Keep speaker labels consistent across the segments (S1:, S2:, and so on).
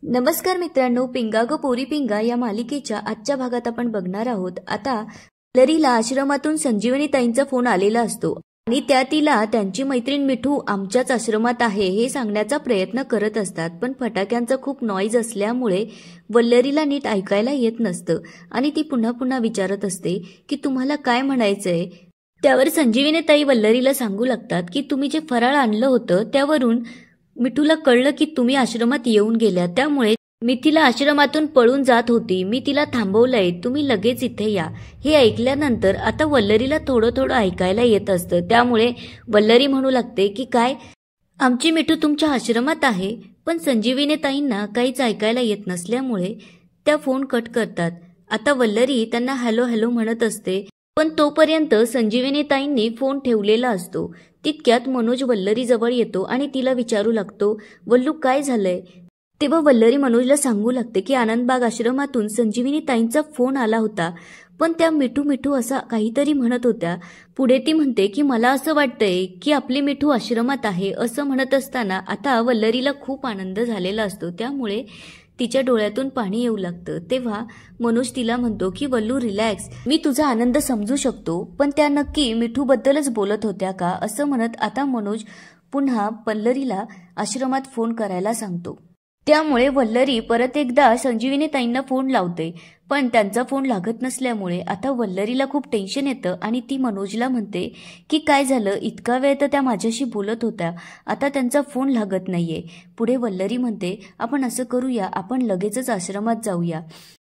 S1: नमस्कार मित्रांनो, पिंगा गो पोरी पिंगा या मालिकेच्या आजच्या भागात आपण बघणार आहोत। आता वल्लरीला आश्रमातून संजीवनी ताईंचा फोन आलेला असतो आणि त्या तिला त्यांची मैत्रीण मिठू आमच्याच आश्रमात आहे हे सांगण्याचा प्रयत्न करत असतात, पण फटाक्यांचा खूप नॉईज असल्यामुळे वल्लरीला नीट ऐकायला येत नसतं आणि ती पुन्हा पुन्हा विचारत असते की तुम्हाला काय म्हणायचंय। त्यावर संजीवनी ताई वल्लरीला सांगू लागतात की तुम्ही जे फराळ आणलं होतं त्यावरून मिठूला कळलं की तुम्ही आश्रमात येऊन गेल्या, त्यामुळे मी तिला आश्रमातून पळून जात होती, मी तिला थांबवलंय, तुम्ही लगेच इथे या। हे ऐकल्यानंतर आता वल्लरीला थोडं थोडं ऐकायला येत असतं, त्यामुळे वल्लरी म्हणू लागते की काय आमची मिठू तुमच्या आश्रमात आहे। पण संजीवनी ताईंना काहीच ऐकायला येत नसल्यामुळे त्या फोन कट करतात। आता वल्लरी त्यांना हॅलो हॅलो म्हणत असते, पण तोपर्यंत संजीवनी ताईंनी फोन ठेवलेला असतो। तितक्यात मनोज वल्लरी जवळ येतो आणि तिला विचारू लागतो, वल्लू काय झालंय? तेव्हा वल्लरी मनोजला सांगू लागते की आनंदबाग आश्रमातून संजीवनी ताईंचा फोन आला होता, पण त्या मिठू मिठू असा काहीतरी म्हणत होत्या। पुढे ती म्हणते की मला असं वाटतंय की आपली मिठू आश्रमात आहे। असं म्हणत असताना आता वल्लरीला खूप आनंद झालेला असतो, त्यामुळे तिच्या डोळ्यातून पाणी येऊ लागतं। तेव्हा मनोज तिला म्हणतो की वल्लू रिलॅक्स, मी तुझा आनंद समजू शकतो, पण त्या नक्की मिठू बद्दलच बोलत होत्या का? असं म्हणत आता मनोज पुन्हा वल्लरीला आश्रमात फोन करायला सांगतो। त्यामुळे वल्लरी परत एकदा संजीवनी ताईंना फोन लावते, पण त्यांचा फोन लागत नसल्यामुळे आता वल्लरीला खूप टेन्शन येतं आणि ती मनोजला म्हणते की काय झालं, इतका वेळ तर त्या माझ्याशी बोलत होत्या, आता त्यांचा फोन लागत नाहीये। पुढे वल्लरी म्हणते आपण असं करूया, आपण लगेचच आश्रमात जाऊया।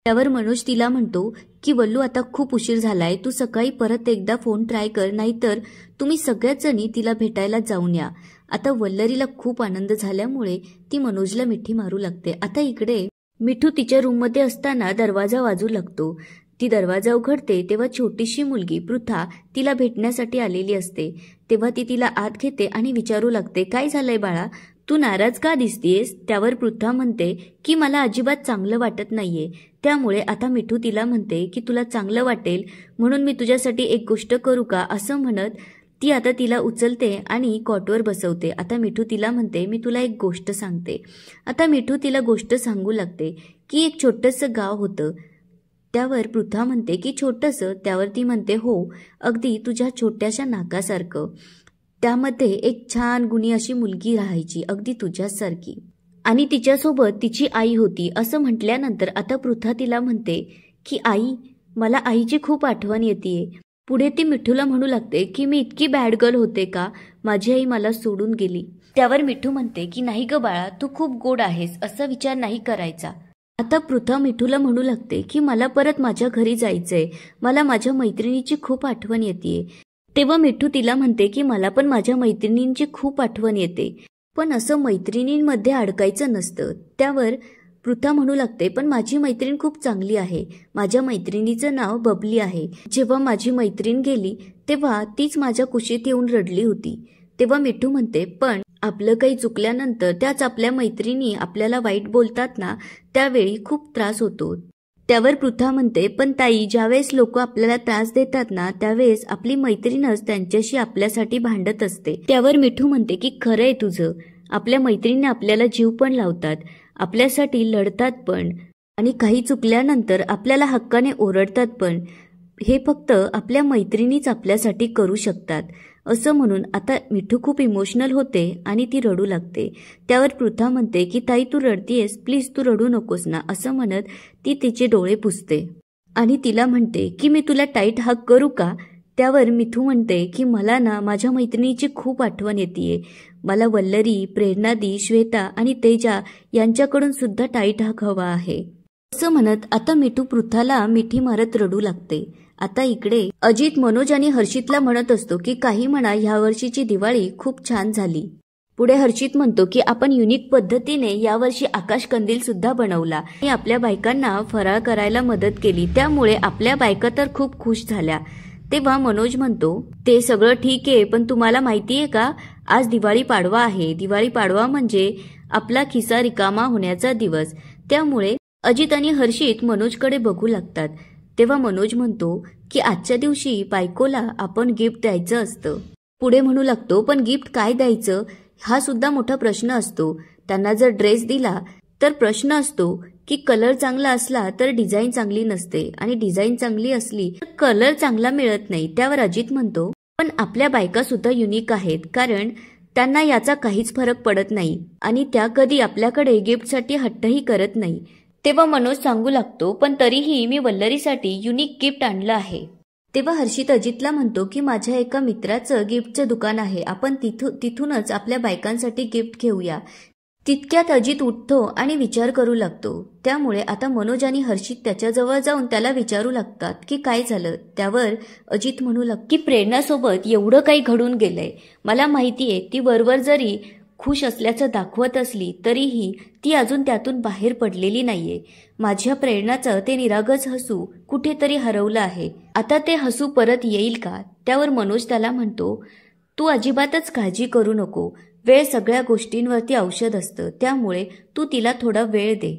S1: त्यावर मनोज तिला म्हणतो की वल्लू आता खूप उशीर झालाय, तू सकाळी परत एकदा फोन ट्राय कर, नाहीतर तुम्ही सगळ्याच जणी तिला भेटायला जाऊन या। आता वल्लरीला खूप आनंद झाल्यामुळे ती मनोजला मिठी मारू लागते। आता इकडे मिठू तिच्या रूममध्ये असताना दरवाजा वाजू लागतो। ती दरवाजा उघडते तेव्हा छोटीशी मुलगी पृथा तिला भेटण्यासाठी आलेली असते। तेव्हा ती तिला आत घेते आणि विचारू लागते, काय झालंय बाळा, तू नाराज का दिसतेस? त्यावर पृथा म्हणते की मला अजिबात चांगलं वाटत नाहीये। त्यामुळे आता मिठू तिला म्हणते की तुला चांगलं वाटेल म्हणून मी तुझ्यासाठी एक गोष्ट करू का? असं म्हणत ती आता तिला उचलते आणि कॉटवर बसवते। आता मिठू तिला म्हणते मी तुला एक गोष्ट सांगते। आता मिठू तिला गोष्ट सांगू लागते की एक छोटंसं गाव होतं। त्यावर पृथा म्हणते की छोटंसं? त्यावर ती म्हणते हो, अगदी तुझ्या छोट्याशा नाकासारखं। त्यामध्ये एक छान गुणी अशी मुलगी राहायची, अगदी तुझ्यासारखी, आणि तिच्यासोबत तिची आई होती। असं म्हटल्यानंतर आता पृथा तिला म्हणते की आई, मला आईची खूप आठवण येतेय। पुढे ती मिठूला म्हणू लागते की मी इतकी बॅड गर्ल होते का, माझी आई मला सोडून गेली। त्यावर मिठू म्हणते की नाही ग बाळा, तू खूप गोड आहेस, असा विचार नाही करायचा। आता पृथा मिठूला म्हणू लागते की मला परत माझ्या घरी जायचंय, मला माझ्या मैत्रिणीची खूप आठवण येतेय। तेव्हा मिठू तिला म्हणते की मला पण माझ्या मैत्रिणींची खूप आठवण येते, पण असं मैत्रिणींमध्ये अडकायचं नसतं। त्यावर पृथा म्हणू लागते पण माझी मैत्रीण खूप चांगली आहे, माझ्या मैत्रिणीचं नाव बबली आहे। जेव्हा माझी मैत्रीण गेली तेव्हा तीच माझ्या कुशीत येऊन रडली होती। तेव्हा मिठू म्हणते पण आपलं काही चुकल्यानंतर त्याच आपल्या मैत्रिणी आपल्याला वाईट बोलतात ना, त्यावेळी खूप त्रास होतो। त्यावर पृथा म्हणते पण ताई, ज्यावेळेस लोक आपल्याला त्रास देतात ना, त्यावेळेस आपली मैत्रीणच त्यांच्याशी आपल्यासाठी भांडत असते। त्यावर मिठू म्हणते की खरंय तुझं, आपल्या मैत्रिणी आपल्याला जीव पण लावतात, आपल्यासाठी लढतात पण, आणि काही चुकल्यानंतर आपल्याला हक्काने ओरडतात पण, हे फक्त आपल्या मैत्रिणीच आपल्यासाठी करू शकतात। असं म्हणून आता मिठू खूप इमोशनल होते आणि ती रडू लागते। त्यावर पृथा म्हणते की ताई तू रडतीयस, प्लीज तू रडू नकोस ना। असं म्हणत ती तिचे डोळे पुसते आणि तिला म्हणते की मी तुला टाईट हग करू का? त्यावर मिठू म्हणते की मला ना माझ्या मैत्रिणीची खूप आठवण येतेय, मला वल्लरी, प्रेरणादी, श्वेता आणि तेजा यांच्याकडून सुद्धा टाईट हग हवा आहे। असं म्हणत आता मिठू पृथाला मिठी मारत रडू लागते। आता इकडे अजित मनोज आणि हर्षितला म्हणत असतो की काही म्हणा, ह्या वर्षीची दिवाळी खूप छान झाली। पुढे हर्षित म्हणतो की आपण युनिक पद्धतीने यावर्षी आकाश कंदील सुद्धा बनवला आणि आपल्या बायकांना फराळ करायला मदत केली, त्यामुळे आपल्या बायका तर खूप खुश झाल्या। तेव्हा मनोज म्हणतो ते सगळं ठीक आहे, पण तुम्हाला माहितीये का, आज दिवाळी पाडवा आहे। दिवाळी पाडवा म्हणजे आपला खिसा रिकामा होण्याचा दिवस। त्यामुळे अजित आणि हर्षित मनोजकडे बघू लागतात। तेव्हा मनोज म्हणतो की आजच्या दिवशी बायकोला आपण गिफ्ट द्यायचं असतं। पुढे म्हणू लागतो पण गिफ्ट काय द्यायचं हा सुद्धा मोठा प्रश्न असतो। त्यांना जर ड्रेस दिला तर प्रश्न असतो की कलर चांगला असला तर डिझाईन चांगली नसते आणि डिझाईन चांगली असली तर कलर चांगला मिळत नाही। त्यावर अजित म्हणतो पण आपल्या बायका सुद्धा युनिक आहेत, कारण त्यांना याचा काहीच फरक पडत नाही आणि त्या कधी आपल्याकडे गिफ्टसाठी हट्टही करत नाही। तेव्हा मनोज सांगू लागतो पण तरीही मी वल्लरीसाठी युनिक गिफ्ट आणलं आहे। तेव्हा हर्षित अजितला म्हणतो की माझ्या एका मित्राचं गिफ्टचं दुकान आहे, आपण तिथूनच आपल्या बायकांसाठी गिफ्ट घेऊया। तितक्यात अजित उठतो आणि विचार करू लागतो। त्यामुळे आता मनोज आणि हर्षित त्याच्याजवळ जाऊन त्याला विचारू लागतात की काय झालं। त्यावर अजित म्हणू लागतो की प्रेरणासोबत एवढं काही घडून गेलंय, मला माहितीये ती वरवर जरी खुश असल्याचं दाखवत असली तरीही ती अजून त्यातून बाहेर पडलेली नाहीये। माझ्या प्रेरणाचं ते निरागस हसू कुठेतरी हरवलं आहे, आता ते हसू परत येईल का? त्यावर मनोज त्याला म्हणतो तू अजिबातच काळजी करू नको, वेळ सगळ्या गोष्टींवरती औषध असतं, त्यामुळे तू तिला थोडा वेळ दे।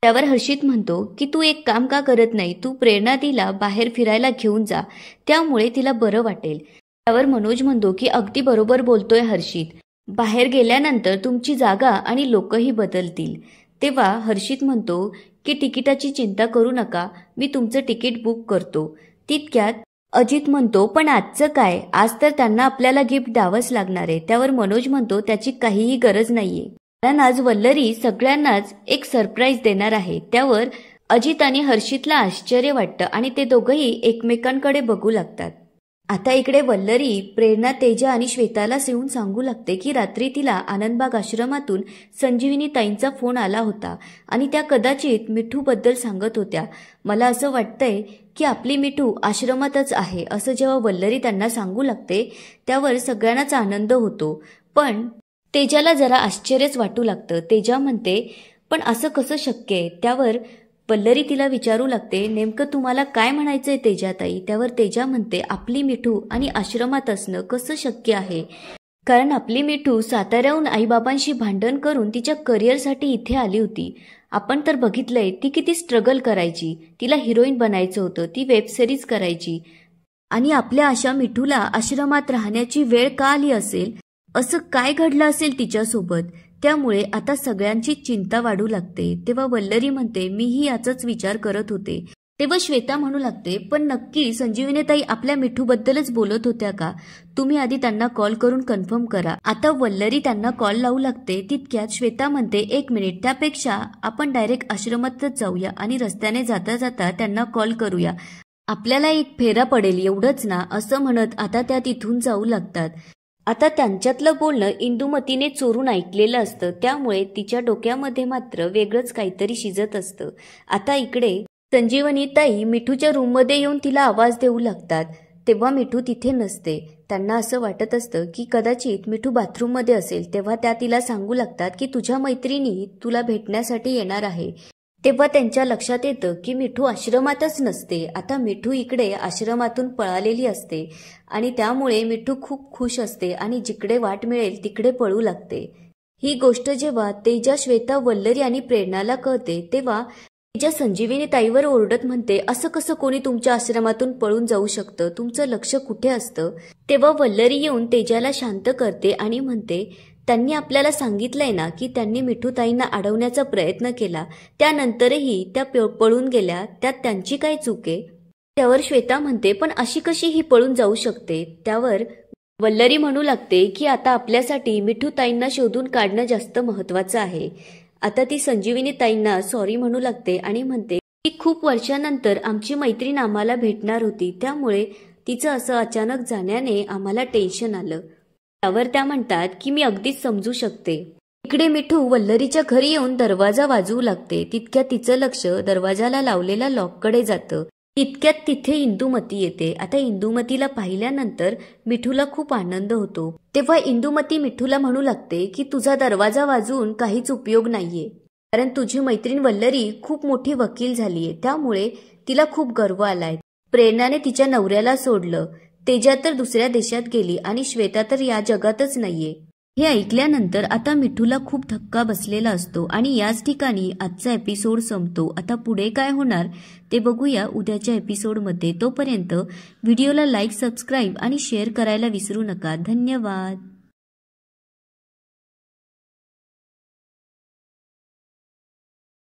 S1: त्यावर हर्षित म्हणतो की तू एक काम का करत नाही, तू प्रेरणा तिला बाहेर फिरायला घेऊन जा, त्यामुळे तिला बरं वाटेल। त्यावर मनोज म्हणतो की अगदी बरोबर बोलतोय हर्षित, बाहेर गेल्यानंतर तुमची जागा आणि लोकही बदलतील। तेव्हा हर्षित म्हणतो की तिकिटाची चिंता करू नका, मी तुमचं तिकीट बुक करतो। तितक्यात अजित म्हणतो पण आजचं काय, आज तर त्यांना आपल्याला गिफ्ट द्यावंच लागणार आहे। त्यावर मनोज म्हणतो त्याची काहीही गरज नाहीये, कारण आज वल्लरी सगळ्यांनाच एक सरप्राईज देणार आहे। त्यावर अजित आणि हर्षितला आश्चर्य वाटतं आणि ते दोघंही एकमेकांकडे बघू लागतात। आता इकडे वल्लरी प्रेरणा, तेजा आणि श्वेताला येऊन सांगू लागते की रात्री तिला आनंदबाग आश्रमातून संजीवनी ताईंचा फोन आला होता आणि त्या कदाचित मिठूबद्दल सांगत होत्या। मला असं वाटतंय की आपली मिठू आश्रमातच आहे, असं जेव्हा वल्लरी त्यांना सांगू लागते त्यावर सगळ्यांनाच आनंद होतो, पण तेजाला जरा आश्चर्यच वाटू लागतं। तेजा म्हणते पण असं कसं शक्य आहे? त्यावर वल्लरी तिला विचारू लागते नेमकं तुम्हाला काय म्हणायचंय तेजाताई? त्यावर तेजा म्हणते आपली मिठू आणि आश्रमात असणं कसं शक्य आहे, कारण आपली मिठू साताऱ्याहून आईबाबांशी भांडण करून तिच्या करिअरसाठी इथे आली होती। आपण तर बघितलंय ती किती स्ट्रगल करायची, तिला हिरोईन बनायचं होतं, ती वेब सिरीज करायची आणि आपल्या अशा मिठूला आश्रमात राहण्याची वेळ का आली असेल, असं काय घडलं असेल तिच्यासोबत, त्यामुळे आता सगळ्यांची चिंता वाढू लागते। तेव्हा वल्लरी म्हणते मीही याचाच विचार करत होते। तेव्हा श्वेता म्हणू लागते पण नक्की संजीवनीताई आपल्या मिठूबद्दलच बोलत होत्या का? तुम्ही आधी त्यांना कॉल करून कन्फर्म करा। आता वल्लरी त्यांना कॉल लावू लागते। तितक्यात श्वेता म्हणते एक मिनिट, त्यापेक्षा आपण डायरेक्ट आश्रमातच जाऊया आणि रस्त्याने जाता जाता त्यांना कॉल करूया, आपल्याला एक फेरा पडेल एवढंच ना, असं म्हणत आता त्या तिथून जाऊ लागतात। आता त्यांच्यातलं बोलणं इंदुमतीने चोरून ऐकलेलं असतं, त्यामुळे तिच्या डोक्यामध्ये मात्र वेगळंच काहीतरी शिजत असतं। आता इकडे संजीवनीताई मिठूच्या रूममध्ये येऊन तिला आवाज देऊ लागतात, तेव्हा मिठू तिथे नसते। त्यांना असं वाटत असतं की कदाचित मिठू बाथरूममध्ये असेल। तेव्हा त्या तिला सांगू लागतात की तुझ्या मैत्रिणी तुला भेटण्यासाठी येणार आहे। तेव्हा त्यांच्या लक्षात येतं की मिठू आश्रमातच नसते। आता मिठू इकडे आश्रमातून पळालेली असते आणि त्यामुळे मिठू खूप खुश असते आणि जिकडे वाट मिळेल तिकडे पळू लागते। ही गोष्ट जेव्हा तेजा, श्वेता, वल्लरी आणि प्रेरणाला कळते तेव्हा तेजा संजीवनीताईवर ओरडत म्हणते असं कसं कोणी तुमच्या आश्रमातून पळून जाऊ शकतं, तुमचं लक्ष कुठे असतं? तेव्हा वल्लरी येऊन तेजाला शांत करते आणि म्हणते त्यांनी आपल्याला सांगितलंय ना की त्यांनी मिठूताईंना अडवण्याचा प्रयत्न केला, त्यानंतरही त्या पळून गेल्या, त्यात त्यांची काय चूक आहे? त्यावर श्वेता म्हणते पण अशी कशी ही पळून जाऊ शकते? त्यावर वल्लरी म्हणू लागते की आता आपल्यासाठी मिठूताईंना शोधून काढणं जास्त महत्वाचं आहे। आता ती संजीवनीताईंना सॉरी म्हणू लागते आणि म्हणते की खूप वर्षानंतर आमची मैत्रीण आम्हाला भेटणार होती, त्यामुळे तिचं असं अचानक जाण्याने आम्हाला टेन्शन आलं। त्यावर त्या म्हणतात की मी अगदीच समजू शकते। इकडे मिठू वल्लरीच्या घरी येऊन दरवाजा वाजवू लागते। तितक्यात तिचं लक्ष दरवाजाला लावलेल्या लॉककडे जातं। तितक्यात तिथे इंदुमती येते। आता इंदुमतीला पाहिल्यानंतर मिठूला खूप आनंद होतो। तेव्हा इंदुमती मिठूला म्हणू लागते की तुझा दरवाजा वाजवून काहीच उपयोग नाहीये, कारण तुझी मैत्रीण वल्लरी खूप मोठी वकील झालीये, त्यामुळे तिला खूप गर्व आलाय। प्रेरणाने तिच्या नवऱ्याला सोडलं, तेजा तर दुसऱ्या देशात गेली आणि श्वेता तर या जगातच नाहीये। हे ऐकल्यानंतर आता मिठूला खूप धक्का बसलेला असतो आणि याच ठिकाणी आजचा एपिसोड संपतो। आता पुढे काय होणार ते बघूया उद्याच्या एपिसोडमध्ये। तोपर्यंत व्हिडिओला लाईक, सबस्क्राईब आणि शेअर करायला विसरू नका। धन्यवाद।